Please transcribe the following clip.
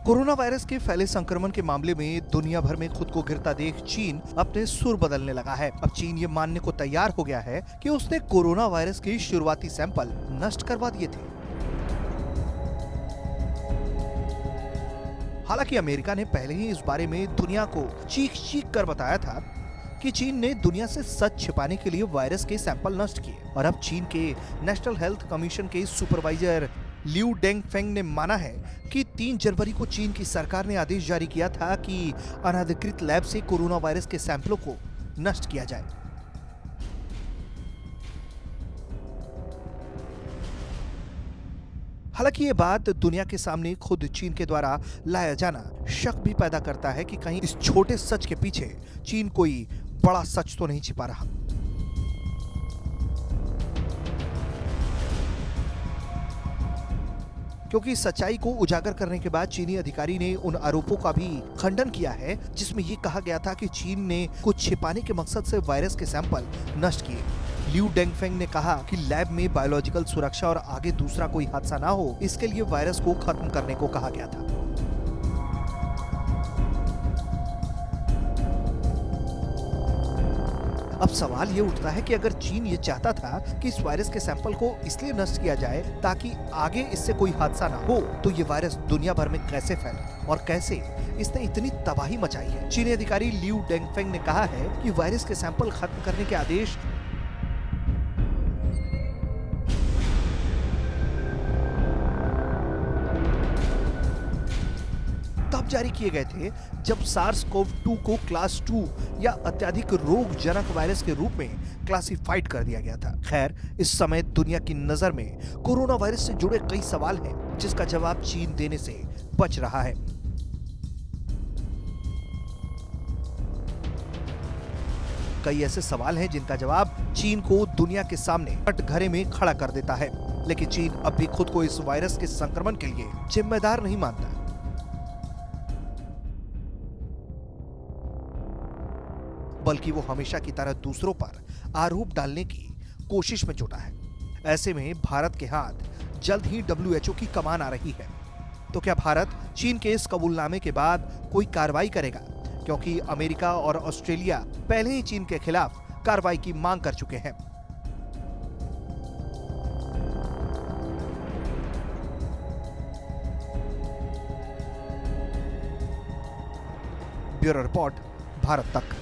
Corona virus के फैले संक्रमण के मामले में दुनिया भर में खुद को गिरता देख चीन अपने सुर बदलने लगा है। अब चीन ये मानने को तैयार हो गया है कि उसने कोरोना वायरस के शुरुआती सैंपल नष्ट करवा दिए थे। हालांकि अमेरिका ने पहले ही इस बारे में दुनिया को चीख चीख कर बताया था कि चीन ने दुनिया से सच छिपाने के लिए वायरस के सैंपल नष्ट किए। और अब चीन के नेशनल हेल्थ कमीशन के सुपरवाइजर लिu डेंगफेंग ने माना है कि 3 जनवरी को चीन की सरकार ने आदेश जारी किया था कि अनधिकृत लैब से कोरोना वायरस के सैंपलों को नष्ट किया जाए। हालांकि ये बात दुनिया के सामने खुद चीन के द्वारा लाया जाना शक भी पैदा करता है कि कहीं इस छोटे सच के पीछे चीन कोई बड़ा सच तो नहीं छिपा रहा। क्योंकि सच्चाई को उजागर करने के बाद चीनी अधिकारी ने उन आरोपों का भी खंडन किया है जिसमें ये कहा गया था कि चीन ने कुछ छिपाने के मकसद से वायरस के सैंपल नष्ट किए। लिu डेंगफेंग ने कहा कि लैब में बायोलॉजिकल सुरक्षा और आगे दूसरा कोई हादसा ना हो, इसके लिए वायरस को खत्म करने को कहा गया था। अब सवाल ये उठता है कि अगर चीन ये चाहता था कि इस वायरस के सैंपल को इसलिए नष्ट किया जाए ताकि आगे इससे कोई हादसा ना हो, तो ये वायरस दुनिया भर में कैसे फैला और कैसे इसने इतनी तबाही मचाई है। चीनी अधिकारी लिu डेंगफेंग ने कहा है कि वायरस के सैंपल खत्म करने के आदेश तब जारी किए गए थे जब SARS-CoV-2 को क्लास 2 या अत्यधिक रोगजनक वायरस के रूप में क्लासिफाइड कर दिया गया था। खैर, इस समय दुनिया की नजर में कोरोना वायरस से जुड़े कई सवाल हैं जिसका जवाब चीन देने से बच रहा है। कई ऐसे सवाल हैं जिनका जवाब चीन को दुनिया के सामने कटघरे में खड़ा कर देता है, लेकिन चीन अब भी खुद को इस वायरस के संक्रमण के लिए जिम्मेदार नहीं मानता। बल्कि वो हमेशा की तरह दूसरों पर आरोप डालने की कोशिश में जुटा है। ऐसे में भारत के हाथ जल्द ही WHO की कमान आ रही है। तो क्या भारत चीन के इस कबूलनामे के बाद कोई कार्रवाई करेगा? क्योंकि अमेरिका और ऑस्ट्रेलिया पहले ही चीन के खिलाफ कार्रवाई की मांग कर चुके हैं। ब्यूरो रिपोर्ट, भारत तक।